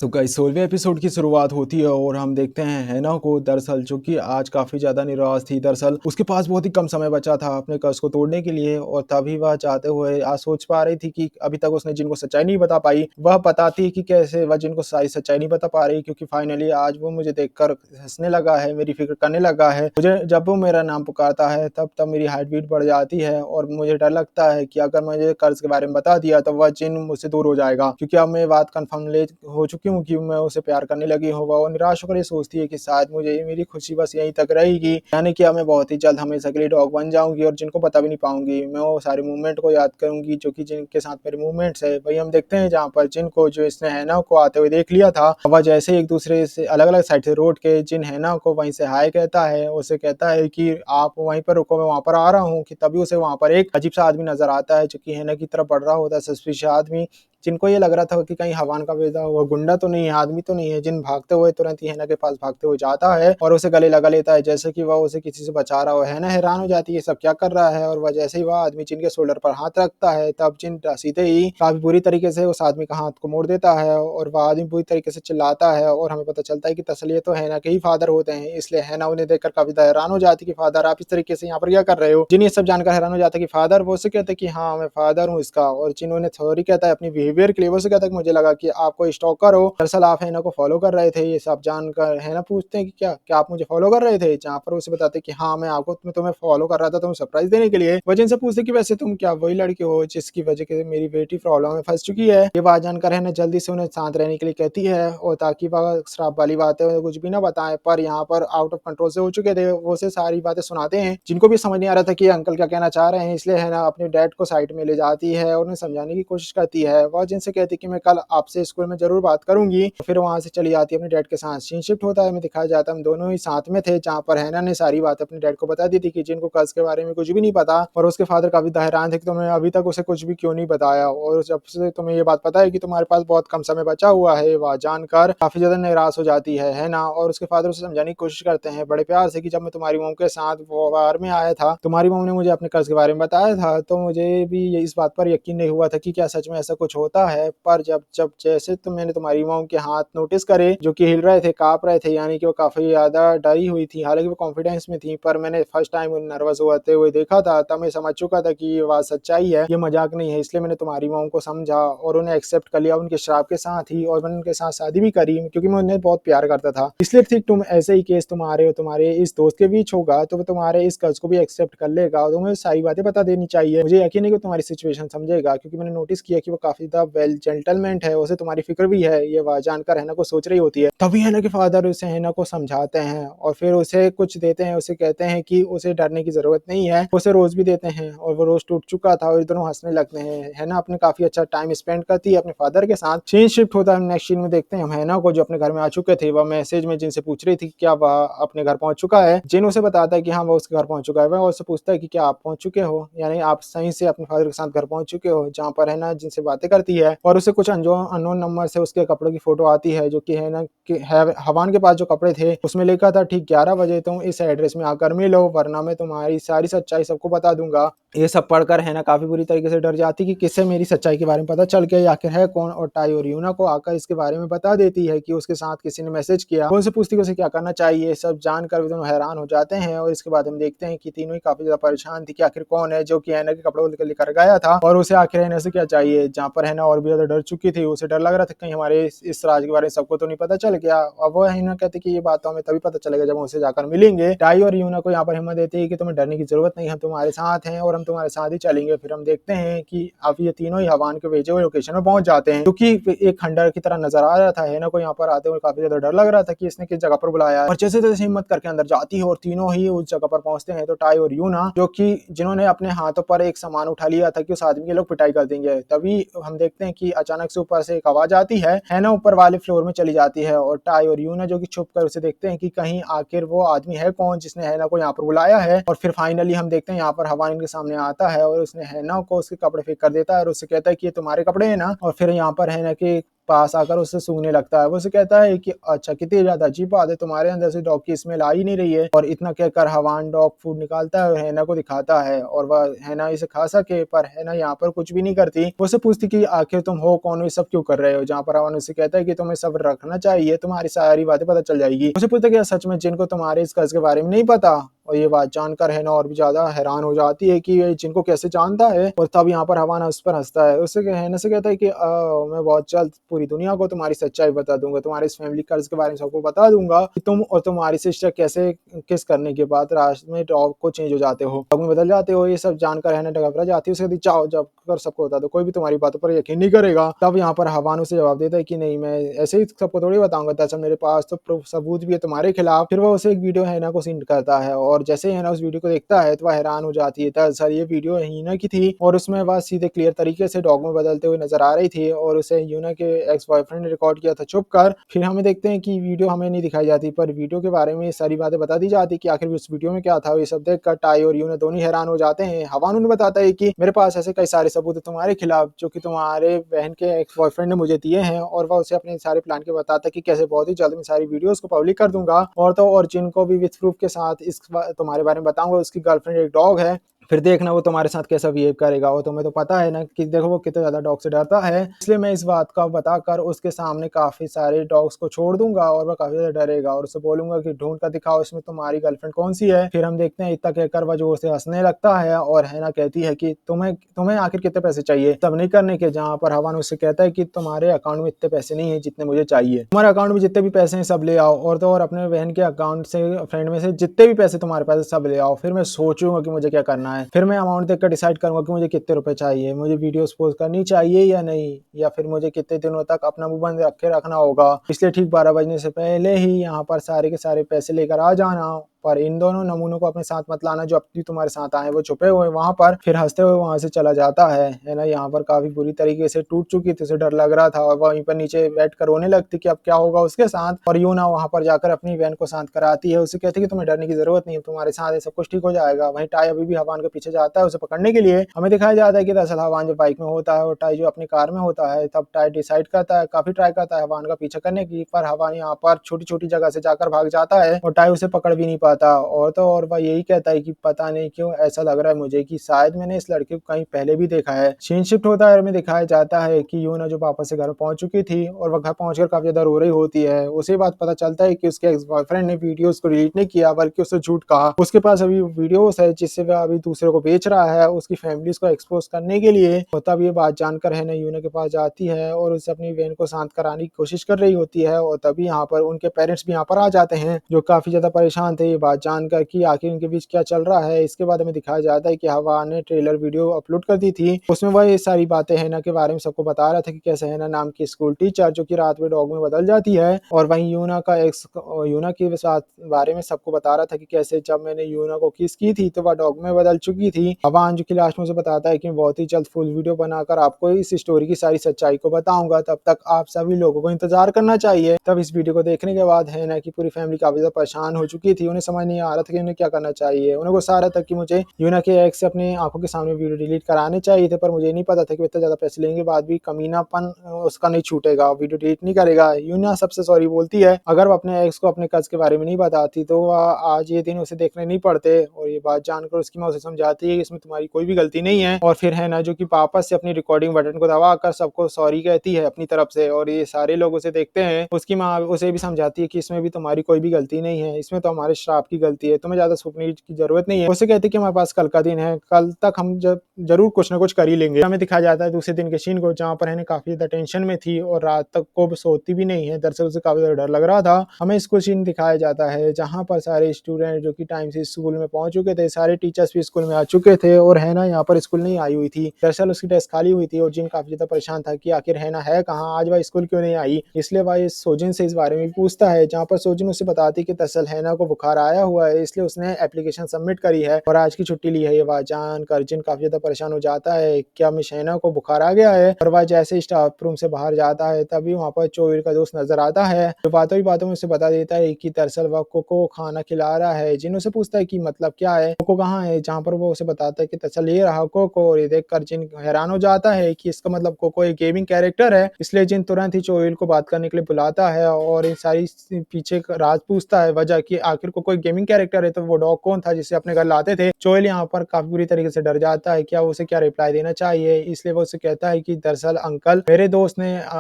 तो guys 16वें episode की शुरुआत होती है और हम देखते हैं हैना को दरअसल जो कि आज काफ़ी ज़्यादा निराश थी। दरअसल उसके पास बहुत ही कम समय बचा था अपने कर्ज को तोड़ने के लिए और तभी वह चाहते हुए आज सोच पा रही थी कि अभी तक उसने जिन को सच्चाई नहीं बता पाई, वह बताती कि कैसे वह जिन को सारी सच्चाई नहीं बता पा रही, क्योंकि फाइनली आज वो मुझे देखकर हँसने लगा है, मेरी फ़िक्र करने लगा है। मुझे जब वो मेरा नाम पुकारता है तब मेरी हार्ट बीट बढ़ जाती है और मुझे डर लगता है कि अगर मुझे कर्ज के बारे में बता दिया तो वह जिन मुझसे दूर हो जाएगा, क्योंकि अब मैं ये बात कन्फर्म ले हो चुकी हूँ कि मैं उसे प्यार करने लगी हूँ। वो निराश होकर ये सोचती है कि शायद मुझे मेरी खुशी बस यहीं तक रहेगी, यानी कि अब मैं बहुत ही जल्द हमेशा के लिए डॉग बन जाऊँगी और जिनको बता भी नहीं पाऊँगी। मैं वो सारे मूवमेंट को याद करूँगी जो कि जिनके साथ मेरे मूवमेंट्स है। वही हम देखते हैं जहाँ पर जिन को जो इसने हैना को आते हुए देख लिया था, वह जैसे ही एक दूसरे से अलग-अलग साइड से रोड के जिन हैना को वहीं से हाय कहता है, उसे कहता है कि आप वहीं पर रुको, मैं वहाँ पर आ रहा हूँ, कि तभी उसे वहाँ पर एक अजीब-सा आदमी नज़र आता है जो कि हैना की तरफ बढ़ रहा होता है, सस्पिशियस आदमी। जिनको ये लग रहा था कि कहीं हवान का भेजा हुआ गुंडा तो नहीं है, आदमी तो नहीं है। जिन भागते हुए तुरंत ही हैना के पास भागते हुए जाता है और उसे गले लगा लेता है जैसे कि वह उसे किसी से बचा रहा हो। हैना हैरान हो जाती है सब क्या कर रहा है और वह जैसे ही वह आदमी जिन के शोल्डर पर हाथ रखता है तब जिन सीधे ही काफ़ी बुरी तरीके से उस आदमी का हाथ को मोड़ देता है और वह आदमी बुरी तरीके से चिल्लाता है और हमें पता चलता है कि दरअसल ये तो हैना के ही फादर होते हैं। इसलिए हैना उन्हें देखकर काफ़ी हैरान हो जाती है कि फादर आप इस तरीके से यहाँ पर क्या कर रहे हो? जिन ये सब जानकर हैरान हो जाता है कि फादर, वो उसे कहते हैं कि हाँ, मैं फादर हूँ इसका, और जिन उन्हें सॉरी कहता है अपनी बिहेवियर के लिए। वो उसे कहता है कि मुझे लगा कि आप कोई स्टॉकर हो, दरअसल आप हैना को फॉलो कर रहे थे। ये सब जानकर हैना पूछते हैं कि क्या आप मुझे फॉलो कर रहे थे? जहाँ पर उसे बताते हैं कि हाँ, मैं तुम्हें फॉलो कर रहा था तुम्हें सरप्राइज़ देने के लिए। वो जिनसे पूछते हैं कि वैसे तुम क्या वही लड़के हो जिसकी वजह से मेरी बेटी प्रॉब्लम में फँस चुकी है? ये बात जानकर हैना जल्दी से उन्हें शांत रहने के लिए कहती है और ताकि वह श्राप वाली बातें उन्हें कुछ भी ना बताएँ, पर यहाँ पर आउट ऑफ कंट्रोल से हो चुके थे। वो उसे सारी बातें सुनाते हैं, जिनको भी समझ नहीं आ रहा था कि ये अंकल क्या कहना चाह रहे हैं। इसलिए हैना अपने डैड को साइड में ले जाती है और उन्हें समझाने की कोशिश करती है। वह जिनसे कहती है कि मैं कल आपसे स्कूल में ज़रूर बात करूँगी। फिर वहाँ से चली जाती है अपने डैड के साथ। सीन शिफ्ट होता है, हमें दिखाया जाता है हम दोनों ही साथ में थे, जहाँ पर हैना ने सारी बातें अपने डैड को बता दी थी कि जिनको कर्ज़ के बारे में कुछ भी नहीं पता, और उसके फादर काफ़ी हैरान थे कि तुमने अभी तक उसे कुछ भी क्यों नहीं बताया, और जब से तुम्हें ये बात पता है कि तुम्हारे पास बहुत कम समय बचा हुआ है। वह जानकर काफ़ी ज़्यादा निराश हो जाती है ना? और उसके फादर उसे समझाने की कोशिश करते हैं बड़े प्यार से कि जब मैं तुम्हारी मॉम के साथ व्यवहार में आया था, तुम्हारी मॉम ने मुझे अपने कर्ज़ के बारे में बताया था, तो मुझे भी ये इस बात पर यकीन नहीं हुआ था कि क्या सच में ऐसा कुछ होता है। पर जब जब जैसे तो मैंने तुम्हारी मॉम के हाथ नोटिस करे जो कि हिल रहे थे, काँप रहे थे, यानी कि वो काफ़ी ज़्यादा डरी हुई थी। हालाँकि वो कॉन्फिडेंस में थी, पर मैंने फर्स्ट टाइम नर्वस होते हुए देखा था, तब मैं समझ चुका था कि ये बात सच्चाई है, ये मज़ाक नहीं है। इसलिए मैंने तुम्हारी मॉम को समझा और उन्हें एक्सेप्ट कर लिया उनके श्राप के साथ ही, और मैंने उनके साथ शादी भी करी क्योंकि मैं उन्हें बहुत प्यार करता था। इसलिए ठीक तुम ऐसे ही केस तुम्हारे और तुम्हारे इस दोस्त के बीच होगा तो वो तुम्हारे इस कर्ज को भी एक्सेप्ट कर लेगा और तुम्हें सारी बातें बता देनी चाहिए। मुझे यकीन है कि वो तुम्हारी सिचुएशन समझेगा, क्योंकि मैंने नोटिस किया कि वो काफ़ी ज़्यादा वेल जेंटलमैन है, उसे तुम्हारी फ़िक्र भी है। ये वह जानकर हैना को सोच रही होती है। तभी हैना के फादर उसे हैना को समझाते हैं और फिर उसे कुछ देते हैं, उसे कहते हैं कि उसे डरने की ज़रूरत नहीं है। उसे रोज़ भी देते हैं और वो रोज़ टूट चुका था और ये दोनों हँसने लगते हैं। हैना अपने काफ़ी अच्छा टाइम स्पेंड करती है अपने फादर के साथ। सीन शिफ्ट होता है, नेक्स्ट सीन में देखते हैं हम हैना को जो अपने घर में आ चुके थे। वह मैसेज में जिनसे पूछ रही थी कि क्या वह अपने घर पहुँच चुका है। जिन उसे बताता है कि हाँ, वो उसके घर पहुँच चुका है। वह उससे पूछता है कि क्या आप पहुँच चुके हो? यानी आप सही से अपने फादर के साथ घर पहुँच चुके हो? जहाँ पर हैना जिनसे बातें करती है और उसे कुछ अननोन नंबर से उसके कपड़ों की फ़ोटो आती है, जो कि हैना के हवान के पास जो कपड़े थे उसमें लिखा था ठीक 11 बजे तुम इस एड्रेस में आकर मिलो, वरना मैं तुम्हारी सारी सच्चाई सबको बता दूँगा। ये सब पढ़कर हैना काफ़ी बुरी तरीके से डर जाती कि किससे मेरी सच्चाई के बारे में पता चल गया, आखिर है कौन, और टाई और यूना को आकर इसके बारे में बता देती है कि उसके साथ किसी ने मैसेज किया। वो उनसे पूछती है कि उसे क्या करना चाहिए। सब जानकर वो दोनों हैरान हो जाते हैं और इसके बाद हम देखते हैं कि तीनों ही काफ़ी ज़्यादा परेशान थी कि आखिर कौन है जो कि हैना के कपड़ों को लेकर गया था और उसे आखिर हैना से क्या चाहिए। जहाँ पर हैना और भी ज़्यादा डर चुकी थी, उसे डर लग रहा था कहीं हमारे इस राज के बारे में सबको तो नहीं पता चल गया। अब वो हैना कहती कि ये बात तो हमें तभी पता चलेगा जब हम उससे जाकर मिलेंगे। टाई और यूना को यहाँ पर हिम्मत देती है कि तुम्हें डरने की ज़रूरत नहीं, हम तुम्हारे साथ हैं और हम तुम्हारे साथ ही चलेंगे। फिर हम देखते हैं कि अब ये तीनों ही हवान के भेजे हुए लोकेशन में पहुंच जाते हैं, क्योंकि एक खंडर की तरह नजर आ रहा था। हैना को यहाँ पर आते हुए काफी ज्यादा डर लग रहा था कि इसने किस जगह पर बुलाया है, और जैसे जैसे हिम्मत करके अंदर जाती है और तीनों ही उस जगह पर पहुंचते हैं तो टाई और यूना, जो कि जिन्होंने अपने हाथों पर एक सामान उठा लिया था कि उस आदमी के लोग पिटाई कर देंगे, तभी हम देखते हैं कि अचानक से ऊपर से एक आवाज आती है। हैना ऊपर वाले फ्लोर में चली जाती है और टाई और यूना जो कि छुप कर उसे देखते हैं कि कहीं आखिर वो आदमी है कौन जिसने हैना को यहाँ पर बुलाया है। और फिर फाइनली हम देखते हैं यहाँ पर हवान इनके सामने आता है और उसने हैना को उसके कपड़े फेंक कर देता है और उससे कहता है कि ये तुम्हारे कपड़े हैं ना। और फिर यहाँ पर हैना के पास आकर उससे सूंघने लगता है। वो उसे कहता है कि अच्छा, कितनी ज़्यादा अजीब बात है, तुम्हारे अंदर से डॉग की स्मेल आ ही नहीं रही है। और इतना कहकर हवान डॉग फूड निकालता है और हैना को दिखाता है और वह हैना इसे खा सके, पर हैना यहाँ पर कुछ भी नहीं करती। वो उससे पूछती कि आखिर तुम हो कौन, ये सब क्यों कर रहे हो? जहाँ पर हवान उसे कहता है कि तुम्हें सब्र रखना चाहिए, तुम्हारी सारी बातें पता चल जाएगी। उसे पूछता है कि सच में जिनको तुम्हारे इस कर्ज के बारे में नहीं पता? और ये बात जानकर हैना और भी ज्यादा हैरान हो जाती है कि ये जिनको कैसे जानता है। और तब यहाँ पर हवान उस पर हंसता है। उससे हैना से कहता है कि मैं बहुत जल्द पूरी दुनिया को तुम्हारी सच्चाई बता दूंगा, तुम्हारे इस फैमिली कर्ज के बारे में सबको बता दूंगा कि तुम और तुम्हारी सिस्टर कैसे किस करने के बाद रास्ते में डॉग को चेंज हो जाते हो, डॉग में बदल जाते हो। ये सब जानकर हैना घबरा जाती है। उसे कहती चाहो जब कर सबको बता दो, कोई भी तुम्हारी बातों पर यकीन नहीं करेगा। तब यहाँ पर हवान उसे जवाब देता है कि नहीं, मैं ऐसे ही सबको थोड़ी बताऊंगा, दरअसल मेरे पास तो सबूत भी है तुम्हारे खिलाफ। फिर वो उसे एक वीडियो हैना को सेंड करता है और जैसे ही हैना उस वीडियो को देखता है तो वह हैरान हो जाती है। दरअसल ये वीडियो हैना की थी और उसमें वह सीधे क्लियर तरीके से डॉग में बदलते हुए नजर आ रही थी और उसे यूना के एक्स बॉयफ्रेंड ने रिकॉर्ड किया था छुप कर। फिर हमें देखते हैं कि वीडियो हमें नहीं दिखाई जाती, पर वीडियो के बारे में सारी बातें बता दी जाती कि आखिर उस वीडियो में क्या था। ये सब देखकर टाई और यूना दोनों हैरान हो जाते हैं। हवान उन्हें बताता है कि मेरे पास ऐसे कई सारे सबूत है तुम्हारे खिलाफ जो कि तुम्हारे बहन के एक्स बॉयफ्रेंड ने मुझे दिए हैं। और वह उसे अपने सारे प्लान के बताता है कि कैसे बहुत ही जल्द मैं सारी वीडियोस को पब्लिक कर दूंगा और तो और जिनको भी विथ प्रूफ के साथ इस तुम्हारे बारे में बताऊंगा उसकी गर्लफ्रेंड एक डॉग है। फिर देखना वो तुम्हारे साथ कैसा बिहेव करेगा। और तुम्हें तो पता है ना कि देखो वो कितना ज्यादा डॉग से डरता है, इसलिए मैं इस बात का बताकर उसके सामने काफी सारे डॉग्स को छोड़ दूंगा और वह काफी ज्यादा डरेगा और उसे बोलूंगा कि ढूंढ कर दिखाओ इसमें तुम्हारी गर्लफ्रेंड कौन सी है। फिर हम देखते हैं इतना कहकर वह जोर से हंसने लगता है और हैना कहती है कि तुम्हें तुम्हें आखिर कितने पैसे चाहिए तब नहीं करने के। जहाँ पर हवान उससे कहता है कि तुम्हारे अकाउंट में इतने पैसे नहीं है जितने मुझे चाहिए, तुम्हारे अकाउंट में जितने भी पैसे हैं सब ले आओ और तो और अपने बहन के अकाउंट से फ्रेंड में से जितने भी पैसे तुम्हारे पास है सब ले आओ। फिर मैं सोचूंगा कि मुझे क्या करना है, फिर मैं अमाउंट देखकर डिसाइड करूंगा कि मुझे कितने रुपए चाहिए, मुझे वीडियोस पोस्ट करनी चाहिए या नहीं, या फिर मुझे कितने दिनों तक अपना मुंह बंद रखे रखना होगा। इसलिए ठीक 12 बजने से पहले ही यहाँ पर सारे के सारे पैसे लेकर आ जाना। पर इन दोनों नमूनों को अपने साथ मत लाना जो अब भी तुम्हारे साथ आए, वो छुपे हुए वहां पर। फिर हंसते हुए वहां से चला जाता है ना। यहाँ पर काफी बुरी तरीके से टूट चुकी थी, उसे डर लग रहा था और वहीं पर नीचे बैठ कर रोने लगती कि अब क्या होगा उसके साथ। और यूना वहां पर जाकर अपनी बहन को शांत कराती है, उसे कहती कि तुम्हें डरने की जरूरत नहीं है, तुम्हारे साथ है, सब कुछ ठीक हो जाएगा। वहीं टाई अभी भी हवान के पीछे जाता है उसे पकड़ने के लिए। हमें दिखाया जाता है कि दरअसल हवान जो बाइक में होता है और टाई जो अपनी कार में होता है, तब टाई डिसाइड करता है, काफी ट्राई करता है हवान का पीछा करने की, पर हवान यहाँ पर छोटी छोटी जगह से जाकर भाग जाता है और टाई उसे पकड़ भी नहीं पाता। और तो और वह यही कहता है कि पता नहीं क्यों ऐसा लग रहा है मुझे कि शायद मैंने इस लड़के को कहीं पहले भी देखा है। सीन शिफ्ट होता है और हमें दिखाया जाता है कि यूना जो वापस से घर पहुंच चुकी थी और वह घर पहुंचकर काफी ज्यादा रो रही होती है। उसी बात पता चलता है कि उसके एक्स बॉयफ्रेंड ने वीडियोस को डिलीट नहीं किया बल्कि उससे झूठ कहा। उसके पास अभी वीडियोस है जिससे वह अभी दूसरे को बेच रहा है उसकी फैमिली को एक्सपोज करने के लिए। और तब ये बात जानकर है ना यूना के पास जाती है और उसे अपनी बहन को शांत कराने की कोशिश कर रही होती है। और तभी यहाँ पर उनके पेरेंट्स भी यहाँ पर आ जाते हैं जो काफी ज्यादा परेशान थे ये बात जानकर कि आखिर इनके बीच क्या चल रहा है। इसके बाद हमें दिखाया जाता है कि हवा ने ट्रेलर वीडियो अपलोड कर दी थी, उसमें वह ये सारी बातें हैना के बारे में सबको बता रहा था कि कैसे हैना नाम की स्कूल टीचर जो कि रात में डॉग में बदल जाती है। और वहीं यूना का एक्स यूना के साथ बारे में सबको बता रहा था कि कैसे जब मैंने यूना को किस की थी तो वह डॉग में बदल चुकी थी। हवान जो कि लास्ट में से बताता है कि बहुत ही जल्द फुल वीडियो बनाकर आपको इस स्टोरी की सारी सच्चाई को बताऊंगा, तब तक आप सभी लोगों को इंतजार करना चाहिए। तब इस वीडियो को देखने के बाद हैना की पूरी फैमिली काफी ज्यादा परेशान हो चुकी थी, उन्हें समझ नहीं आ रहा था कि उन्हें क्या करना चाहिए। उन्हें गुस्सा आ रहा था कि मुझे यूना के एक्स से अपनी आंखों के सामने वीडियो डिलीट कराने चाहिए थे, पर मुझे नहीं पता था कि इतना ज्यादा पैसे लेने के बाद भी कमीनापन उसका नहीं छूटेगा, वीडियो डिलीट नहीं करेगा। यूना सबसे सॉरी बोलती है, अगर वो अपने एक्स को अपने कर्ज के बारे में नहीं बताती तो आज ये दिन उसे देखने नहीं पड़ते। और ये बात जानकर उसकी माँ उसे समझाती है कि इसमें तुम्हारी कोई भी गलती नहीं है। और फिर है ना जो कि वापस से अपनी रिकॉर्डिंग बटन को दबाकर सबको सॉरी कहती है अपनी तरफ से और ये सारे लोग उसे देखते हैं। उसकी माँ उसे भी समझाती है कि इसमें भी तुम्हारी कोई भी गलती नहीं है, इसमें तो हमारे श्राप की गलती है, तुम्हें ज्यादा सोचने की जरूरत नहीं है। उसे कहती है कि हमारे पास कल का दिन है, कल तक हम जरूर कुछ ना कुछ कर ही लेंगे। हमें दिखाया जाता है दूसरे दिन के सीन को जहाँ पर है काफी ज्यादा टेंशन में थी और रात तक को सोती भी नहीं है, दरअसल उसे काफी ज्यादा डर लग रहा था। हमें स्कूल सीन दिखाया जाता है जहाँ पर सारे स्टूडेंट जो कि टाइम से स्कूल में पहुंच चुके थे, सारे टीचर्स भी स्कूल में आ चुके थे और है ना यहाँ पर स्कूल नहीं आई हुई थी। दरअसल उसकी डेस्क खाली हुई थी और जिन काफी ज्यादा परेशान था कि आखिर है ना है कहाँ, आज वह स्कूल क्यों नहीं आई। इसलिए वह सोजिन से इस बारे में पूछता है, जहाँ पर सोजिन उसे बताती कि दरअसल हैना को बुखार आया हुआ है, इसलिए उसने एप्लीकेशन सबमिट करी है और आज की छुट्टी ली है। ये बात जानकर जिन काफ़ी ज़्यादा परेशान हो जाता है कि अब मिस हैना को बुखार आ गया है और वह जैसे ही स्टाफ रूम से बाहर जाता है तभी वहाँ पर चोइल का दोस्त नज़र आता है, जो बातों ही बातों में उसे बता देता है कि दरअसल वह कोको को खाना खिला रहा है। जिन उसे पूछता है कि मतलब क्या है, कोको कहाँ है, जहाँ पर वो उसे बताता है कि दरअसल ये रहा कोको। और ये देखकर जिन हैरान हो जाता है कि इसका मतलब कोको एक गेमिंग कैरेक्टर है, इसलिए जिन तुरंत ही चोइल को बात करने के लिए बुलाता है और इन सारी पीछे का राज पूछता है, वजह कि आखिर कोको एक गेमिंग कैरेक्टर है तो वो डॉग कौन था जिसे अपने घर लाते थे। चोइल यहाँ पर काफी बुरी तरीके से डर जाता है, क्या उसे क्या रिप्लाई देना चाहिए, इसलिए वो उसे कहता है कि दरअसल अंकल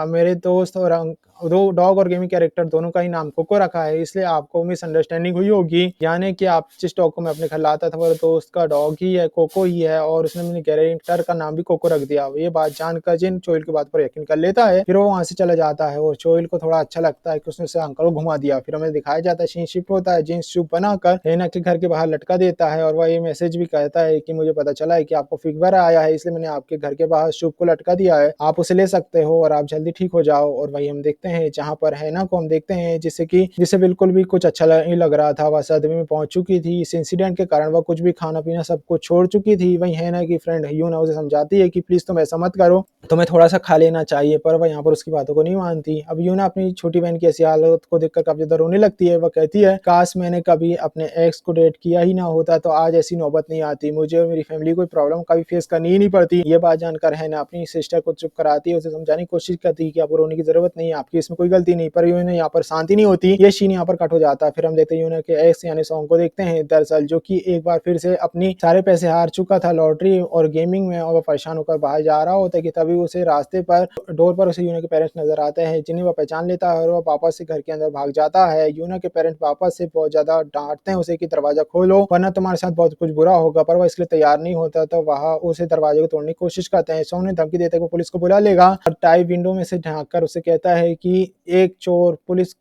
मेरे दोस्त और दो डॉग और गेमिंग कैरेक्टर दोनों का ही नाम कोको रखा है, इसलिए आपको मिसअंडरस्टैंडिंग हुई होगी, यानी कि आप जिस डॉग को मैं अपने घर लाता था वो दोस्त का डॉग ही है, कोको ही है और उसने अपने कैरेक्टर का नाम भी कोको रख दिया। ये बात जानकर जिन चोइल की बात पर यकीन कर लेता है, फिर वो वहां से चला जाता है और चोइल को थोड़ा अच्छा लगता है कि उसने उसे अंकल को घुमा दिया। फिर हमें दिखाया जाता है सीन शिफ्ट होता है, जींस शूप बनाकर हैना के घर के बाहर लटका देता है और वह ये मैसेज भी कहता है कि मुझे पता चला है कि आपको फीवर आया है, इसलिए मैंने आपके घर के बाहर शूप को लटका दिया है, आप उसे ले सकते हो और आप जल्दी ठीक हो जाओ। और वही हम देखते हैं जहाँ पर हैना को हम देखते हैं जिसे बिल्कुल भी कुछ अच्छा नहीं लग रहा था, वह सदमे में पहुंच चुकी थी। इस इंसिडेंट के कारण वह कुछ भी खाना पीना सब कुछ छोड़ चुकी थी। वही हैना की फ्रेंड यूना उसे समझाती है कि प्लीज तुम ऐसा मत करो, तुम्हें थोड़ा सा खा लेना चाहिए, पर वह यहाँ पर उसकी बातों को नहीं मानती। अब यूना अपनी छोटी बहन की ऐसी हालत को देखकर काफी ज्यादा रोने लगती है। वह कहती है काश मैंने कभी अपने एक्स को डेट किया ही ना होता तो आज ऐसी नौबत नहीं आती, मुझे और मेरी फैमिली कोई प्रॉब्लम कभी फेस करनी ही नहीं पड़ती। ये बात जानकर हैना अपनी सिस्टर को चुप कराती है, उसे समझाने की कोशिश करती है कि आपको रोने की जरूरत नहीं है, आपकी इसमें कोई गलती नहीं। पर यूना यहाँ पर शांति नहीं होती, ये सीन यहाँ पर कट हो जाता है। फिर हम देखते हैं यूना के एक्स यानी सॉन्ग को देखते हैं, दरअसल जो कि एक बार फिर से अपनी सारे पैसे हार चुका था लॉटरी और गेमिंग में और वह परेशान होकर बाहर जा रहा होता है कि तभी उसे रास्ते पर डोर पर उसे यूना के पेरेंट्स नजर आते हैं, जिन्हें वह पहचान लेता है और वह वापस से घर के अंदर भाग जाता है। यूना के पेरेंट्स वापस से बहुत ज्यादा डांटते हैं उसे कि दरवाजा खोलो वरना तुम्हारे साथ बहुत कुछ बुरा होगा, पर वह इसके लिए तैयार नहीं होता तो वह उसे दरवाजे को तोड़ने की कोशिश करते हैं। सॉन्ग ने धमकी देते वो पुलिस को बुला लेगा और टाई विंडो में से झांक कर उसे कहता है कि एक चोर पुलिस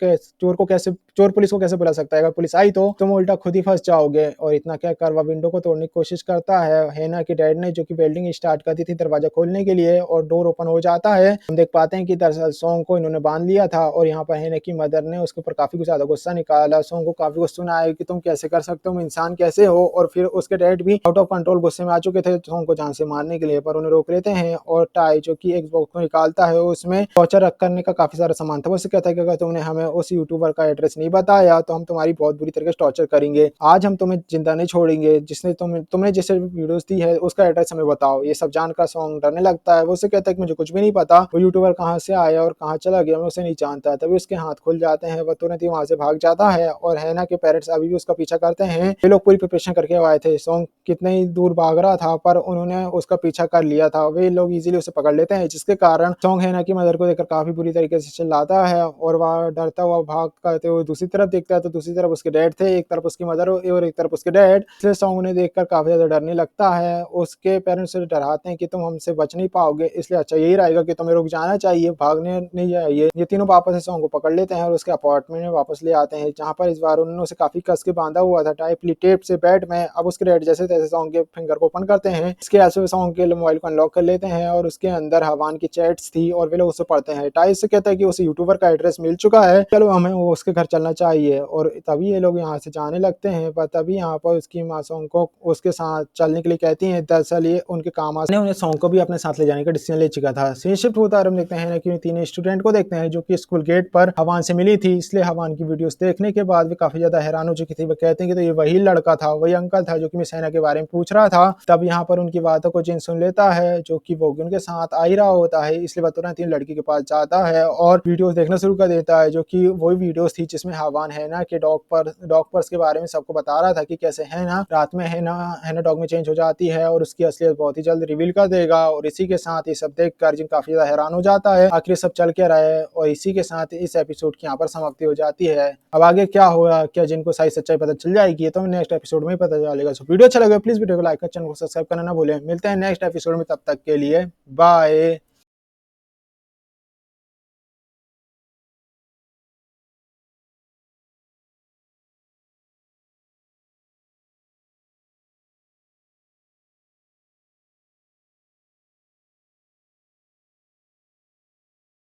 को कैसे बुला सकता है, अगर पुलिस आई तो तुम उल्टा खुद ही फंस जाओगे। और इतना कहकर वह विंडो को तोड़ने की कोशिश करता है। हैना के डैड ने जो कि वेल्डिंग स्टार्ट कर दी थी दरवाजा खोलने के लिए और डोर ओपन हो जाता है। हम देख पाते हैं कि दरअसल सॉन्ग को इन्होंने बांध लिया था और यहाँ पर हैना की मदर ने उसके ऊपर काफी ज्यादा गुस्सा निकाला। सॉन्ग को काफी गुस्सा आया कि तुम कैसे कर सकते हो, तुम इंसान कैसे हो। और फिर उसके डैड भी आउट ऑफ कंट्रोल गुस्से में आ चुके थे सॉन्ग को जान से मारने के लिए, पर उन्हें रोक लेते हैं और टाई जो कि एक बॉक्स को निकालता है उसमें टॉर्चर रख करने का काफी सारा सामान था। वो उससे कहता है कि अगर तुमने हमें उस यूट्यूबर का एड्रेस नहीं बताया तो हम तुम्हारी बहुत बुरी तरीके से टॉर्चर करेंगे, आज हम तुम्हें जिंदा नहीं छोड़ेंगे, जिसने तुमने जिससे वीडियोस दी है उसका एड्रेस हमें बताओ। ये सब जानकर सॉन्ग डरने लगता है। वो उससे कहता है कि मुझे कुछ भी नहीं पता वो यूट्यूबर कहाँ से आया और कहाँ चला गया, मैं उसे नहीं जानता। तभी उसके हाथ खुल जाते हैं, वह तुरंत ही वहां से भाग जाता है और हैना के पेरेंट्स अभी भी उसका पीछा करते हैं। ये लोग पूरी प्रिपरेशन करके आए थे, सॉन्ग कितने ही दूर भाग रहा था पर उन्होंने उसका पीछा कर लिया था। वे लोग इजीली उसे पकड़ लेते हैं, जिसके कारण सॉन्ग हैना की मदर को देखकर काफी बुरी तरीके से चिल्लाता है और वह डरता हुआ भाग करते हुए दूसरी तरफ देखता है तो दूसरी तरफ उसके डैड थे, एक तरफ उसकी मदर और एक तरफ उसके डैड। इसलिए सॉन्ग उन्हें देखकर काफी ज्यादा डरने लगता है। उसके पेरेंट्स से डराते हैं कि तुम हमसे बच नहीं पाओगे, इसलिए अच्छा यही रहेगा कि तुम्हें रुक जाना चाहिए, भागने नहीं चाहिए। ये तीनों वापस से सॉन्ग को पकड़ लेते हैं और उसके अपार्टमेंट में वापस ले आते हैं, जहाँ पर इस बार उन्होंने उसे काफी कस के बांधा हुआ था टाइपली टेप से बेड में। अब उसके डैड जैसे तैसे सॉन्ग के फिंगर को ओपन करते हैं, इसके ऐसे सॉन्ग के मोबाइल को अनलॉक कर लेते हैं और उसके अंदर हवान की चैट्स थी और वे लोग उसे पढ़ते हैं। टाई से कहता है कि उसे यूट्यूबर का एड्रेस मिल चुका है, चलो हमें वो उसके घर चलना चाहिए। और तभी ये लोग यहाँ से जाने लगते हैं, पर तभी यहाँ पर उसकी माँ सॉन्ग को उसके साथ चलने के लिए कहती है। दरअसल ये उनके काम आने उन्हें सॉन्ग को भी अपने साथ ले जाने का डिसीजन ले चुका था। सीन शिफ्ट होता है, हम देखते हैं कि तीन स्टूडेंट को देखते हैं जो कि स्कूल गेट पर हवान से मिली थी, इसलिए हवान की वीडियोस देखने के बाद वे काफी ज्यादा हैरान हो चुकी थी। वो कहते हैं कि तो ये वही लड़का था, वही अंकल था जो कि मिस हैना के बारे में पूछ रहा था। तब यहाँ पर उनकी बातों को जिन सुन लेता है जो कि वो उनके साथ आ ही रहा होता है, इसलिए वह तुरंत तीन लड़की के पास जाता है और वीडियोस देखना शुरू कर देता है, जो कि वही वीडियोस थी जिसमें हवान हैना के डॉग पर्स के बारे में सबको बता रहा था कि कैसे हैना रात में हैना डॉग में चेंज हो जाती है और उसकी असलियत बहुत ही जल्द रिवील कर देगा। और इसी के साथ ये सब देखकर जिन काफी ज्यादा हैरान हो जाता है आखिर सब चल के रहे। और इसी के साथ इस एपिसोड की यहाँ पर समाप्ति हो जाती है। अब आगे क्या होगा, क्या जिनको सही सच्चाई पता चल जाएगी तो नेक्स्ट एपिसोड में पता चलेगा। सो वीडियो अच्छा लगा प्लीज वीडियो को लाइक कर चैनल को सब्सक्राइब करना ना भूलें। मिलते हैं नेक्स्ट एपिसोड में, तब तक के लिए बाय।